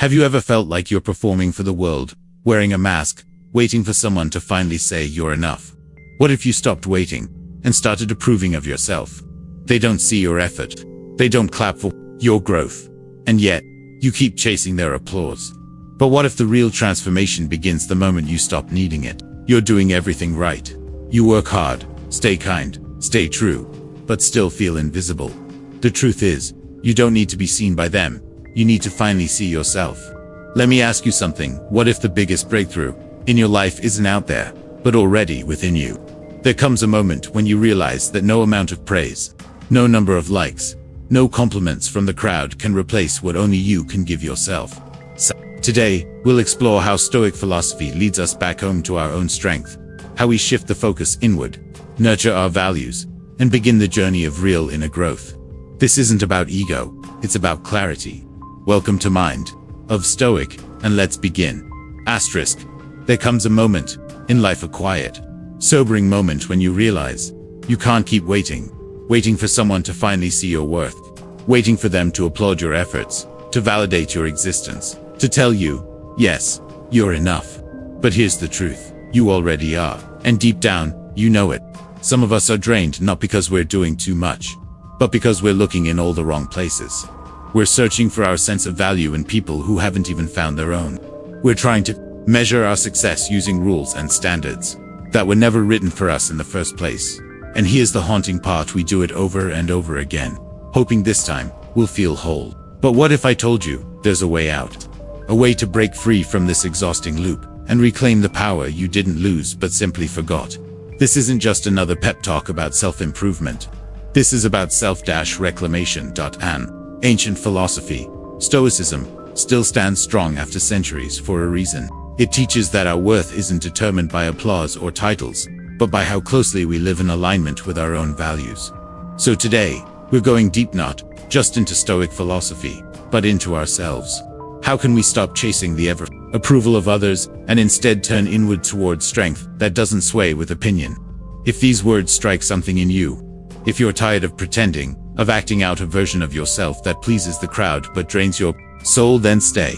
Have you ever felt like you're performing for the world, wearing a mask, waiting for someone to finally say you're enough? What if you stopped waiting and started approving of yourself? They don't see your effort. They don't clap for your growth. And yet, you keep chasing their applause. But what if the real transformation begins the moment you stop needing it? You're doing everything right. You work hard, stay kind, stay true, but still feel invisible. The truth is, you don't need to be seen by them. You need to finally see yourself. Let me ask you something. What if the biggest breakthrough in your life isn't out there, but already within you? There comes a moment when you realize that no amount of praise, no number of likes, no compliments from the crowd can replace what only you can give yourself. So, today, we'll explore how Stoic philosophy leads us back home to our own strength, how we shift the focus inward, nurture our values, and begin the journey of real inner growth. This isn't about ego, it's about clarity. Welcome to Mind of Stoic, and let's begin. Asterisk. There comes a moment in life, a quiet, sobering moment when you realize you can't keep waiting for someone to finally see your worth, waiting for them to applaud your efforts, to validate your existence, to tell you, yes, you're enough. But here's the truth. You already are. And deep down, you know it. Some of us are drained not because we're doing too much, but because we're looking in all the wrong places. We're searching for our sense of value in people who haven't even found their own. We're trying to measure our success using rules and standards that were never written for us in the first place. And here's the haunting part: we do it over and over again, hoping this time we'll feel whole. But what if I told you there's a way out? A way to break free from this exhausting loop and reclaim the power you didn't lose but simply forgot. This isn't just another pep talk about self-improvement. This is about self-reclamation. An ancient philosophy, Stoicism, still stands strong after centuries for a reason. It teaches that our worth isn't determined by applause or titles, but by how closely we live in alignment with our own values. So today, we're going deep, not just into Stoic philosophy, but into ourselves. How can we stop chasing the approval of others and instead turn inward toward strength that doesn't sway with opinion? If these words strike something in you, if you're tired of pretending, of acting out a version of yourself that pleases the crowd but drains your soul, then stay.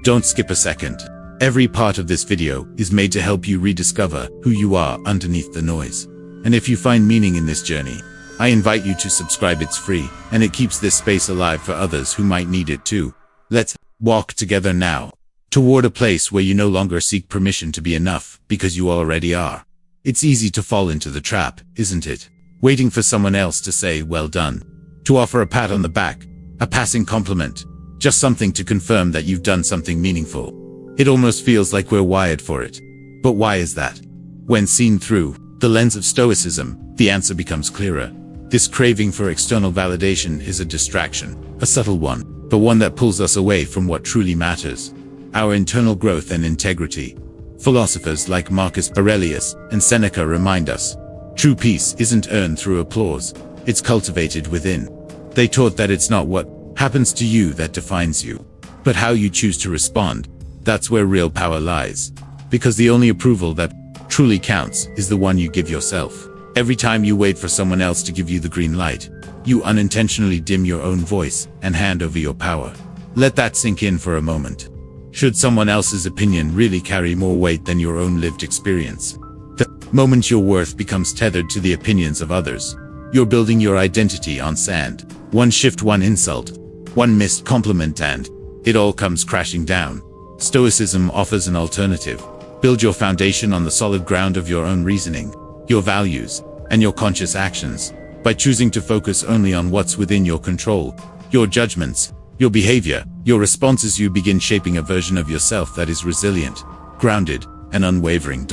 Don't skip a second. Every part of this video is made to help you rediscover who you are underneath the noise. And if you find meaning in this journey, I invite you to subscribe. It's free, and it keeps this space alive for others who might need it too. Let's walk together now toward a place where you no longer seek permission to be enough, because you already are. It's easy to fall into the trap, isn't it? Waiting for someone else to say, well done. To offer a pat on the back, a passing compliment, just something to confirm that you've done something meaningful. It almost feels like we're wired for it. But why is that? When seen through the lens of Stoicism, the answer becomes clearer. This craving for external validation is a distraction, a subtle one, but one that pulls us away from what truly matters: our internal growth and integrity. Philosophers like Marcus Aurelius and Seneca remind us, true peace isn't earned through applause, it's cultivated within. They taught that it's not what happens to you that defines you, but how you choose to respond. That's where real power lies. Because the only approval that truly counts is the one you give yourself. Every time you wait for someone else to give you the green light, you unintentionally dim your own voice and hand over your power. Let that sink in for a moment. Should someone else's opinion really carry more weight than your own lived experience? The moment your worth becomes tethered to the opinions of others, you're building your identity on sand. One shift, one insult, one missed compliment, and it all comes crashing down. Stoicism offers an alternative. Build your foundation on the solid ground of your own reasoning, your values, and your conscious actions. By choosing to focus only on what's within your control, your judgments, your behavior, your responses, you begin shaping a version of yourself that is resilient, grounded, and unwavering.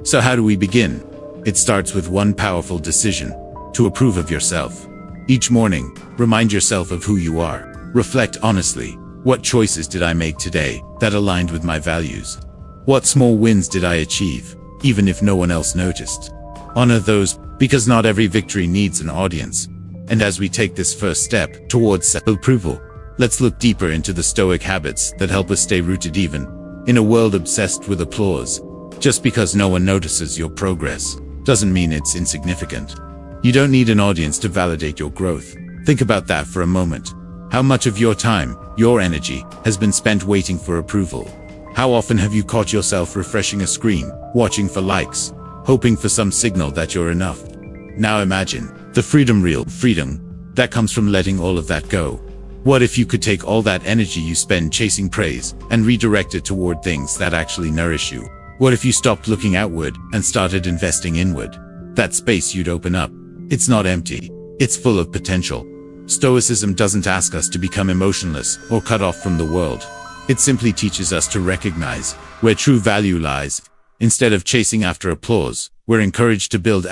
So how do we begin? It starts with one powerful decision: to approve of yourself. Each morning, remind yourself of who you are. Reflect honestly. What choices did I make today that aligned with my values? What small wins did I achieve, even if no one else noticed? Honor those, because not every victory needs an audience. And as we take this first step towards self-approval, let's look deeper into the Stoic habits that help us stay rooted even in a world obsessed with applause. Just because no one notices your progress doesn't mean it's insignificant. You don't need an audience to validate your growth. Think about that for a moment. How much of your time, your energy, has been spent waiting for approval? How often have you caught yourself refreshing a screen, watching for likes, hoping for some signal that you're enough? Now imagine the real freedom that comes from letting all of that go. What if you could take all that energy you spend chasing praise and redirect it toward things that actually nourish you? What if you stopped looking outward and started investing inward? That space you'd open up, it's not empty, it's full of potential. Stoicism doesn't ask us to become emotionless or cut off from the world. It simply teaches us to recognize where true value lies. Instead of chasing after applause, we're encouraged to build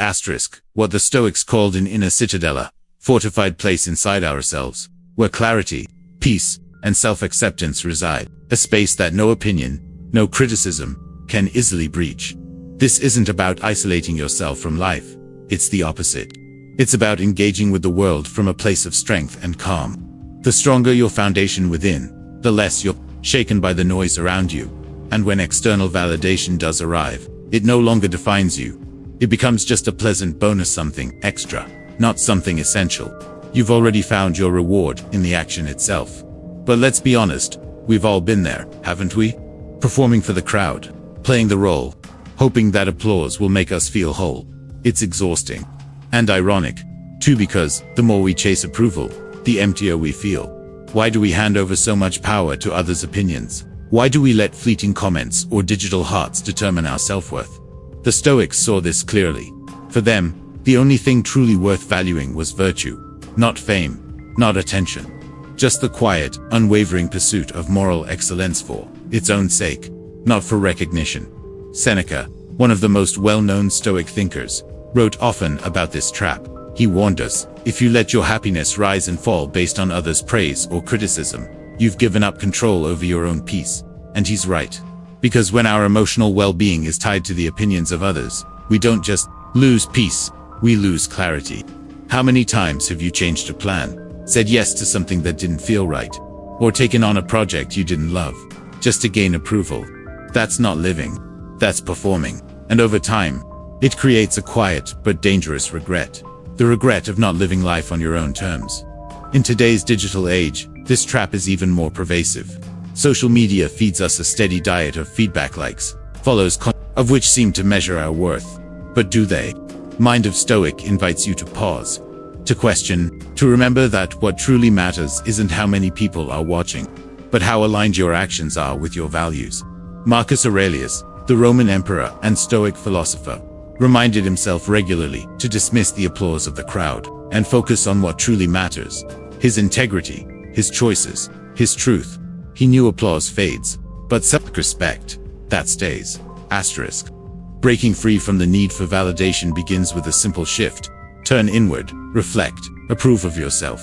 what the Stoics called an inner citadella, fortified place inside ourselves, where clarity, peace, and self-acceptance reside, a space that no opinion, no criticism, can easily breach. This isn't about isolating yourself from life, it's the opposite. It's about engaging with the world from a place of strength and calm. The stronger your foundation within, the less you're shaken by the noise around you. And when external validation does arrive, it no longer defines you. It becomes just a pleasant bonus, something extra, not something essential. You've already found your reward in the action itself. But let's be honest, we've all been there, haven't we? Performing for the crowd, playing the role, hoping that applause will make us feel whole. It's exhausting. And ironic, too, because the more we chase approval, the emptier we feel. Why do we hand over so much power to others' opinions? Why do we let fleeting comments or digital hearts determine our self-worth? The Stoics saw this clearly. For them, the only thing truly worth valuing was virtue, not fame, not attention. Just the quiet, unwavering pursuit of moral excellence for its own sake, not for recognition. Seneca, one of the most well-known Stoic thinkers, wrote often about this trap. He warned us, if you let your happiness rise and fall based on others' praise or criticism, you've given up control over your own peace. And he's right. Because when our emotional well-being is tied to the opinions of others, we don't just lose peace, we lose clarity. How many times have you changed a plan, said yes to something that didn't feel right, or taken on a project you didn't love, just to gain approval? That's not living, that's performing. And over time, it creates a quiet but dangerous regret. The regret of not living life on your own terms. In today's digital age, this trap is even more pervasive. Social media feeds us a steady diet of feedback, likes, follows, of which seem to measure our worth. But do they? Mind of Stoic invites you to pause, to question, to remember that what truly matters isn't how many people are watching, but how aligned your actions are with your values. Marcus Aurelius, the Roman emperor and Stoic philosopher, reminded himself regularly to dismiss the applause of the crowd and focus on what truly matters: his integrity, his choices, his truth. He knew applause fades, but self-respect, that stays. Breaking free from the need for validation begins with a simple shift. Turn inward, reflect, approve of yourself.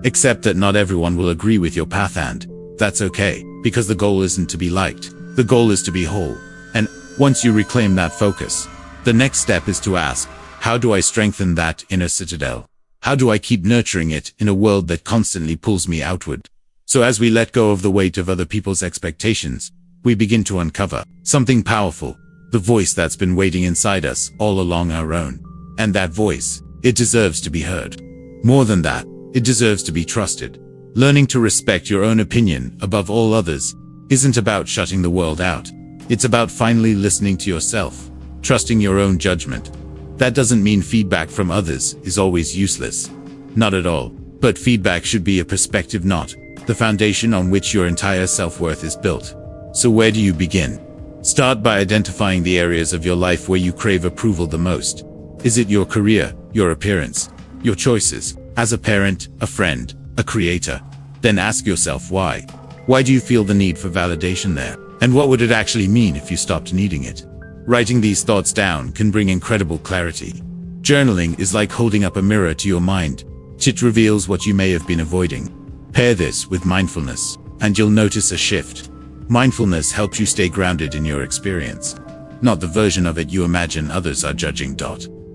Accept that not everyone will agree with your path, and that's okay, because the goal isn't to be liked, the goal is to be whole. And once you reclaim that focus, the next step is to ask, how do I strengthen that inner citadel? How do I keep nurturing it in a world that constantly pulls me outward? So as we let go of the weight of other people's expectations, we begin to uncover something powerful, the voice that's been waiting inside us all along, our own. And that voice, it deserves to be heard. More than that, it deserves to be trusted. Learning to respect your own opinion above all others isn't about shutting the world out. It's about finally listening to yourself, trusting your own judgment. That doesn't mean feedback from others is always useless. Not at all. But feedback should be a perspective, not the foundation on which your entire self-worth is built. So where do you begin? Start by identifying the areas of your life where you crave approval the most. Is it your career, your appearance, your choices, as a parent, a friend, a creator? Then ask yourself why. Why do you feel the need for validation there? And what would it actually mean if you stopped needing it? Writing these thoughts down can bring incredible clarity. Journaling is like holding up a mirror to your mind. It reveals what you may have been avoiding. Pair this with mindfulness, and you'll notice a shift. Mindfulness helps you stay grounded in your experience, not the version of it you imagine others are judging.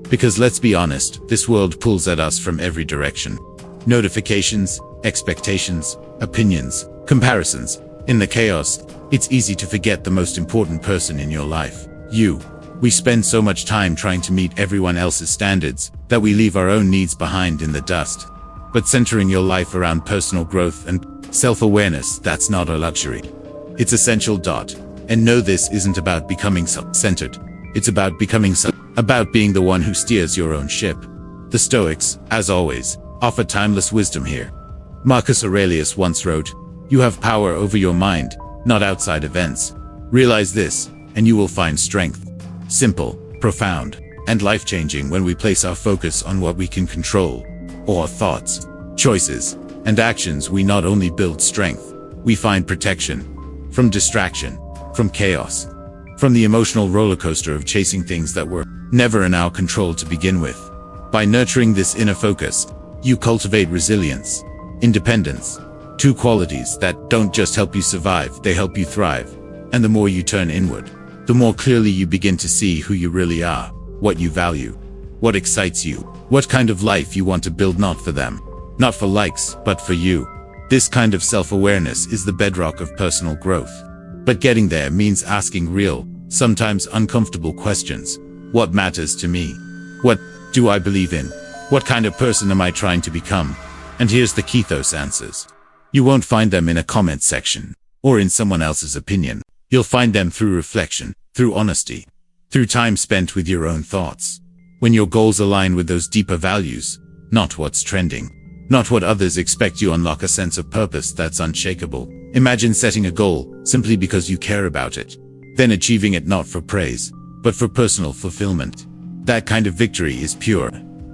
Because let's be honest, this world pulls at us from every direction. Notifications, expectations, opinions, comparisons. In the chaos, it's easy to forget the most important person in your life, you. We spend so much time trying to meet everyone else's standards that we leave our own needs behind in the dust. but centering your life around personal growth and self-awareness, that's not a luxury. It's essential. And no, this isn't about becoming self-centered. It's about becoming about being the one who steers your own ship. The Stoics, as always, offer timeless wisdom here. Marcus Aurelius once wrote, "You have power over your mind, not outside events. Realize this, and you will find strength." Simple, profound, and life-changing when we place our focus on what we can control. Our thoughts, choices, and actions, we not only build strength, we find protection from distraction, from chaos, from the emotional roller coaster of chasing things that were never in our control to begin with. By nurturing this inner focus, you cultivate resilience, independence, two qualities that don't just help you survive, they help you thrive. And the more you turn inward, the more clearly you begin to see who you really are, what you value, what excites you, what kind of life you want to build, not for them, not for likes, but for you. This kind of self-awareness is the bedrock of personal growth. But getting there means asking real, sometimes uncomfortable questions. What matters to me? What do I believe in? What kind of person am I trying to become? And here's the key: those answers. You won't find them in a comment section or in someone else's opinion. You'll find them through reflection, through honesty, through time spent with your own thoughts. When your goals align with those deeper values, not what's trending, not what others expect, you unlock a sense of purpose that's unshakable. Imagine setting a goal simply because you care about it, then achieving it not for praise, but for personal fulfillment. That kind of victory is pure,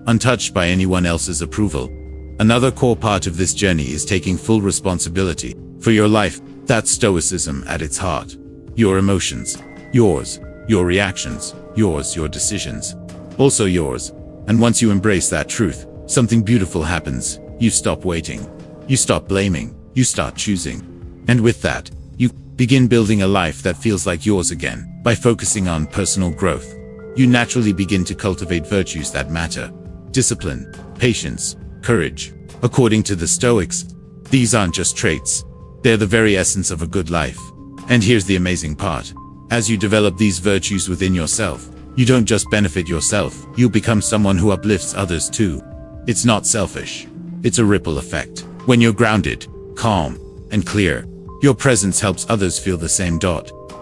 untouched by anyone else's approval. Another core part of this journey is taking full responsibility for your life. That's Stoicism at its heart. Your emotions, yours. Your reactions, yours. Your decisions, also yours. And once you embrace that truth, something beautiful happens. You stop waiting. You stop blaming. You start choosing. And with that, you begin building a life that feels like yours again. By focusing on personal growth, you naturally begin to cultivate virtues that matter. Discipline, patience, courage. According to the Stoics, these aren't just traits. They're the very essence of a good life. And here's the amazing part. As you develop these virtues within yourself, you don't just benefit yourself, you become someone who uplifts others too. It's not selfish. It's a ripple effect. When you're grounded, calm, and clear, your presence helps others feel the same.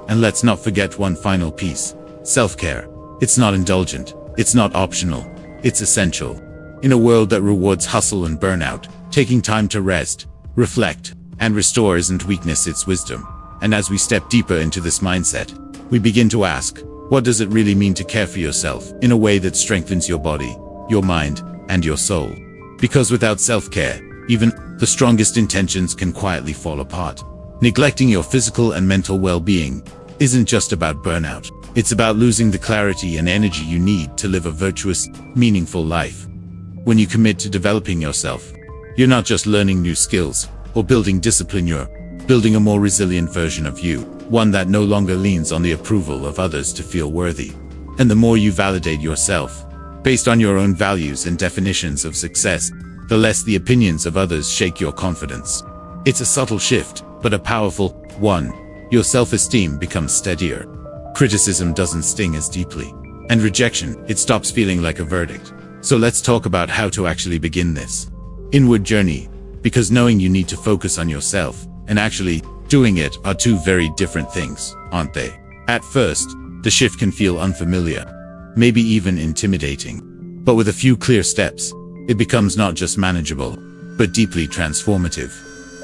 And let's not forget one final piece. Self-care. It's not indulgent. It's not optional. It's essential. In a world that rewards hustle and burnout, taking time to rest, reflect, and restore isn't weakness, it's wisdom. And as we step deeper into this mindset, we begin to ask, what does it really mean to care for yourself in a way that strengthens your body, your mind, and your soul? Because without self-care, even the strongest intentions can quietly fall apart. Neglecting your physical and mental well-being isn't just about burnout. It's about losing the clarity and energy you need to live a virtuous, meaningful life. When you commit to developing yourself, you're not just learning new skills or building discipline, you're building a more resilient version of you, one that no longer leans on the approval of others to feel worthy. And the more you validate yourself, based on your own values and definitions of success, the less the opinions of others shake your confidence. It's a subtle shift, but a powerful one. Your self-esteem becomes steadier. Criticism doesn't sting as deeply. And rejection, it stops feeling like a verdict. So let's talk about how to actually begin this inward journey, because knowing you need to focus on yourself and actually doing it are two very different things, aren't they? At first, the shift can feel unfamiliar, maybe even intimidating. But with a few clear steps, it becomes not just manageable, but deeply transformative.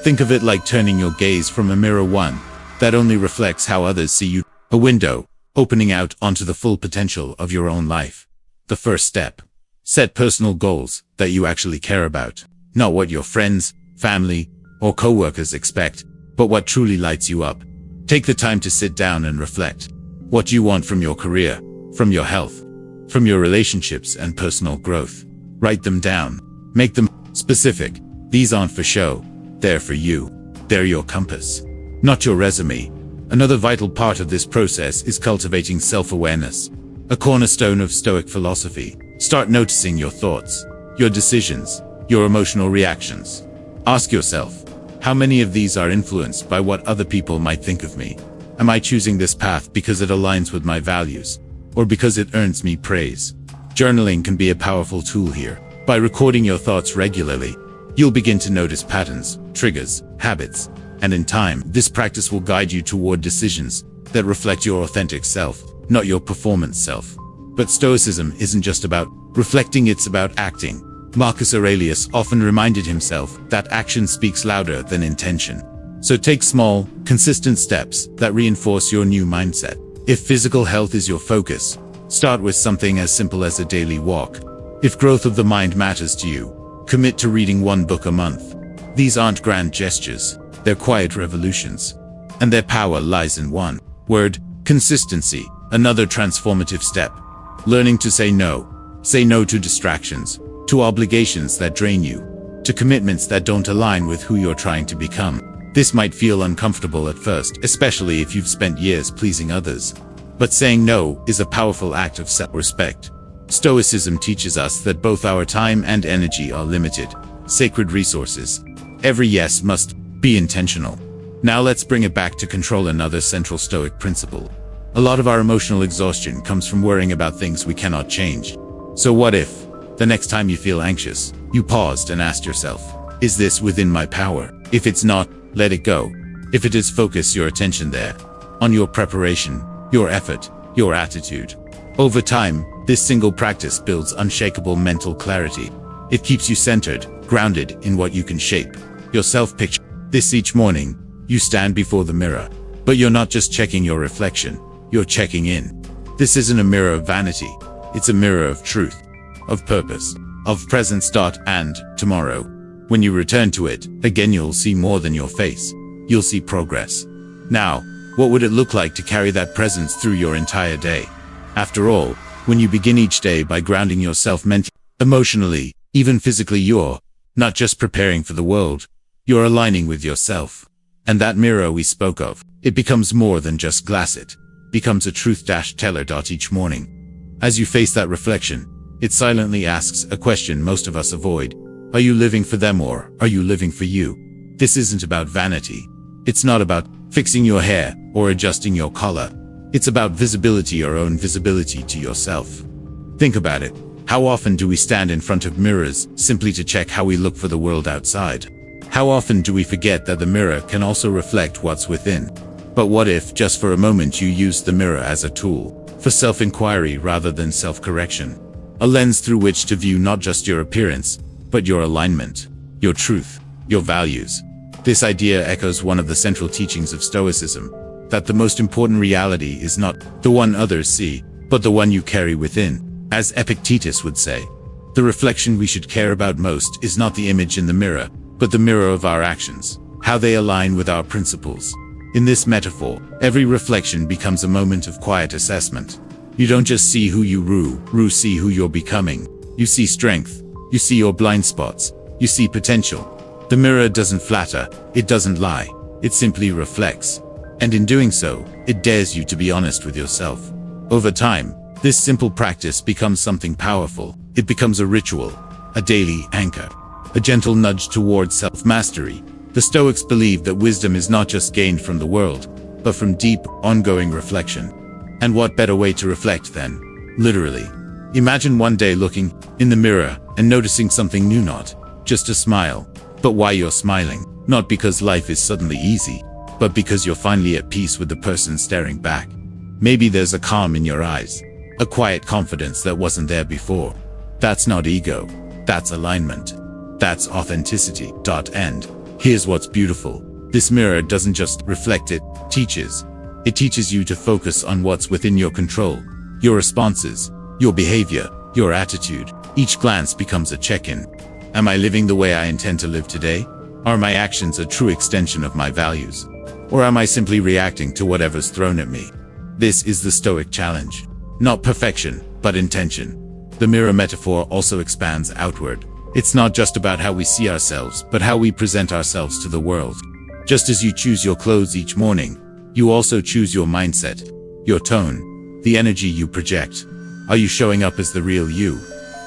Think of it like turning your gaze from a mirror, one that only reflects how others see you, a window opening out onto the full potential of your own life. The first step: set personal goals that you actually care about. Not what your friends, family, or co-workers expect, but what truly lights you up. Take the time to sit down and reflect. What you want from your career, from your health, from your relationships and personal growth. Write them down. Make them specific. These aren't for show. They're for you. They're your compass, not your resume. Another vital part of this process is cultivating self-awareness, a cornerstone of Stoic philosophy. Start noticing your thoughts, your decisions, your emotional reactions. Ask yourself, how many of these are influenced by what other people might think of me? Am I choosing this path because it aligns with my values, or because it earns me praise? Journaling can be a powerful tool here. By recording your thoughts regularly, you'll begin to notice patterns, triggers, habits, and in time, this practice will guide you toward decisions that reflect your authentic self, not your performance self. But Stoicism isn't just about reflecting, it's about acting. Marcus Aurelius often reminded himself that action speaks louder than intention. So take small, consistent steps that reinforce your new mindset. If physical health is your focus, start with something as simple as a daily walk. If growth of the mind matters to you, commit to reading one book a month. These aren't grand gestures, they're quiet revolutions. And their power lies in one word: consistency. Another transformative step. Learning to say no. Say no to distractions, to obligations that drain you, to commitments that don't align with who you're trying to become. This might feel uncomfortable at first, especially if you've spent years pleasing others. But saying no is a powerful act of self-respect. Stoicism teaches us that both our time and energy are limited, sacred resources. Every yes must be intentional. Now let's bring it back to control, another central Stoic principle. A lot of our emotional exhaustion comes from worrying about things we cannot change. So what if, the next time you feel anxious, you paused and asked yourself, is this within my power? If it's not, let it go. If it is, focus your attention there, on your preparation, your effort, your attitude. Over time, this single practice builds unshakable mental clarity. It keeps you centered, grounded in what you can shape. Your self-picture. This each morning, you stand before the mirror, but you're not just checking your reflection, you're checking in. This isn't a mirror of vanity, it's a mirror of truth, of purpose, of present, and tomorrow. When you return to it, again you'll see more than your face. You'll see progress. Now, what would it look like to carry that presence through your entire day? After all, when you begin each day by grounding yourself mentally, emotionally, even physically, you're not just preparing for the world, you're aligning with yourself. And that mirror we spoke of, it becomes more than just glass, it becomes a truth-teller. Each morning, as you face that reflection, it silently asks a question most of us avoid. Are you living for them, or are you living for you? This isn't about vanity. It's not about fixing your hair or adjusting your collar. It's about visibility, your own visibility to yourself. Think about it. How often do we stand in front of mirrors simply to check how we look for the world outside? How often do we forget that the mirror can also reflect what's within? But what if, just for a moment, you used the mirror as a tool for self-inquiry rather than self-correction? A lens through which to view not just your appearance, but your alignment, your truth, your values. This idea echoes one of the central teachings of Stoicism, that the most important reality is not the one others see, but the one you carry within. As Epictetus would say, the reflection we should care about most is not the image in the mirror, but the mirror of our actions, how they align with our principles. In this metaphor, every reflection becomes a moment of quiet assessment. You don't just see who you see who you're becoming. You see strength, you see your blind spots, you see potential. The mirror doesn't flatter, it doesn't lie, it simply reflects. And in doing so, it dares you to be honest with yourself. Over time, this simple practice becomes something powerful. It becomes a ritual, a daily anchor, a gentle nudge towards self-mastery. The Stoics believe that wisdom is not just gained from the world, but from deep, ongoing reflection. And what better way to reflect than literally? Imagine one day looking in the mirror and noticing something new, not just a smile, but why you're smiling. Not because life is suddenly easy, but because you're finally at peace with the person staring back. Maybe there's a calm in your eyes, a quiet confidence that wasn't there before. That's not ego, that's alignment. That's authenticity. And here's what's beautiful. This mirror doesn't just reflect, it teaches. It teaches you to focus on what's within your control. Your responses, your behavior, your attitude. Each glance becomes a check-in. Am I living the way I intend to live today? Are my actions a true extension of my values? Or am I simply reacting to whatever's thrown at me? This is the Stoic challenge. Not perfection, but intention. The mirror metaphor also expands outward. It's not just about how we see ourselves, but how we present ourselves to the world. Just as you choose your clothes each morning, you also choose your mindset, your tone, the energy you project. Are you showing up as the real you,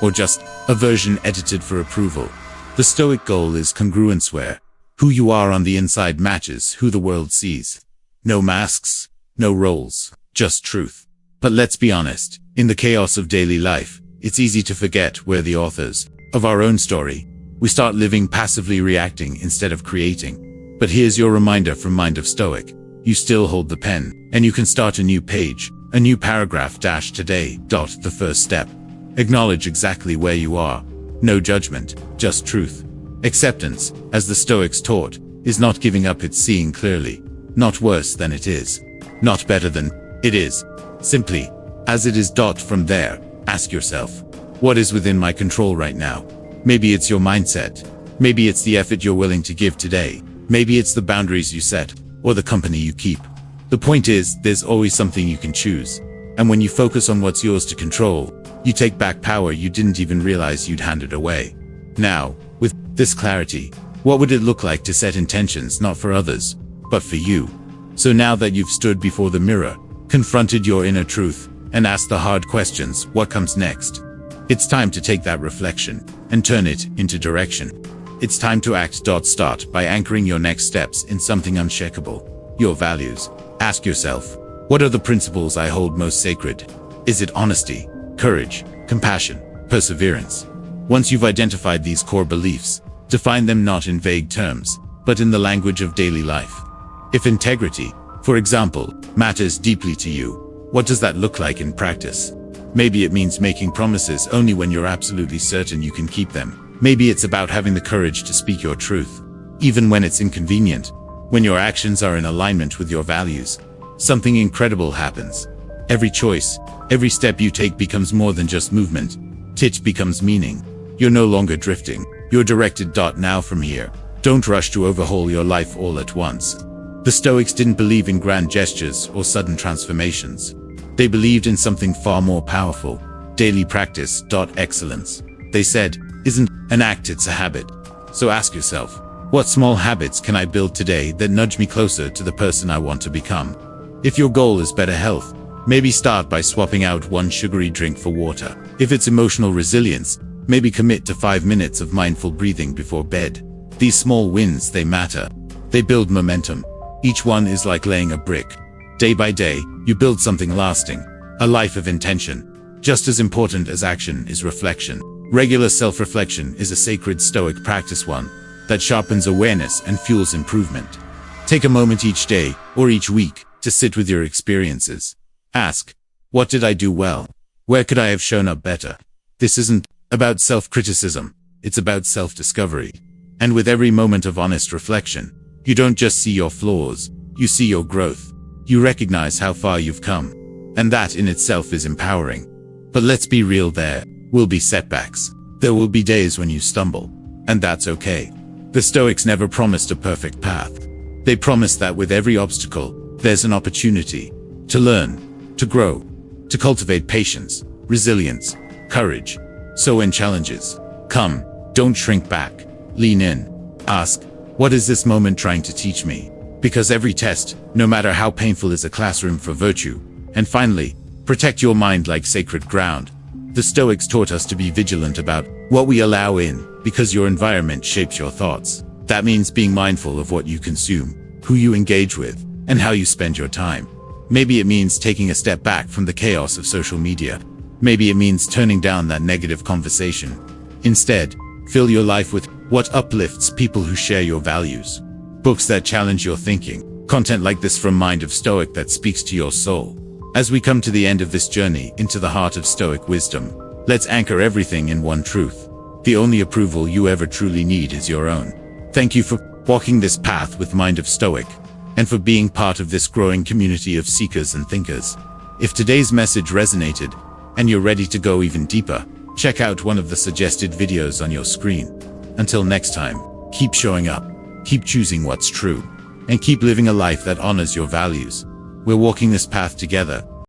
or just a version edited for approval? The Stoic goal is congruence, where who you are on the inside matches who the world sees. No masks, no roles, just truth. But let's be honest, in the chaos of daily life, it's easy to forget we're the authors of our own story. We start living passively reacting instead of creating. But here's your reminder from Mind of Stoic. You still hold the pen, and you can start a new page, a new paragraph today. The first step. Acknowledge exactly where you are. No judgment, just truth. Acceptance, as the Stoics taught, is not giving up, it's seeing clearly. Not worse than it is. Not better than it is. Simply, as it is. From there, ask yourself, what is within my control right now? Maybe it's your mindset. Maybe it's the effort you're willing to give today. Maybe it's the boundaries you set, or the company you keep. The point is, there's always something you can choose. And when you focus on what's yours to control, you take back power you didn't even realize you'd handed away. Now, with this clarity, what would it look like to set intentions not for others, but for you? So now that you've stood before the mirror, confronted your inner truth, and asked the hard questions, what comes next? It's time to take that reflection and turn it into direction. It's time to act. Start by anchoring your next steps in something unshakable. Your values. Ask yourself, what are the principles I hold most sacred? Is it honesty, courage, compassion, perseverance? Once you've identified these core beliefs, define them not in vague terms, but in the language of daily life. If integrity, for example, matters deeply to you, what does that look like in practice? Maybe it means making promises only when you're absolutely certain you can keep them. Maybe it's about having the courage to speak your truth, even when it's inconvenient. When your actions are in alignment with your values, something incredible happens. Every choice, every step you take becomes more than just movement. It becomes meaning. You're no longer drifting. You're directed. Now from here, don't rush to overhaul your life all at once. The Stoics didn't believe in grand gestures or sudden transformations. They believed in something far more powerful. Daily practice. Excellence, they said, isn't an act, it's a habit. So ask yourself, what small habits can I build today that nudge me closer to the person I want to become? If your goal is better health, maybe start by swapping out one sugary drink for water. If it's emotional resilience, maybe commit to 5 minutes of mindful breathing before bed. These small wins, they matter. They build momentum. Each one is like laying a brick. Day by day, you build something lasting, a life of intention. Just as important as action is reflection. Regular self-reflection is a sacred Stoic practice, one that sharpens awareness and fuels improvement. Take a moment each day, or each week, to sit with your experiences. Ask, what did I do well? Where could I have shown up better? This isn't about self-criticism, it's about self-discovery. And with every moment of honest reflection, you don't just see your flaws, you see your growth. You recognize how far you've come. And that in itself is empowering. But let's be real, there will be setbacks. There will be days when you stumble. And that's okay. The Stoics never promised a perfect path. They promised that with every obstacle, there's an opportunity to learn, to grow, to cultivate patience, resilience, courage. So when challenges come, don't shrink back. Lean in. Ask, what is this moment trying to teach me? Because every test, no matter how painful, is a classroom for virtue. And finally, protect your mind like sacred ground. The Stoics taught us to be vigilant about what we allow in, because your environment shapes your thoughts. That means being mindful of what you consume, who you engage with, and how you spend your time. Maybe it means taking a step back from the chaos of social media. Maybe it means turning down that negative conversation. Instead, fill your life with what uplifts people who share your values. Books that challenge your thinking. Content like this from Mind of Stoic that speaks to your soul. As we come to the end of this journey into the heart of Stoic wisdom, let's anchor everything in one truth. The only approval you ever truly need is your own. Thank you for walking this path with Mind of Stoic, and for being part of this growing community of seekers and thinkers. If today's message resonated, and you're ready to go even deeper, check out one of the suggested videos on your screen. Until next time, keep showing up, keep choosing what's true, and keep living a life that honors your values. We're walking this path together,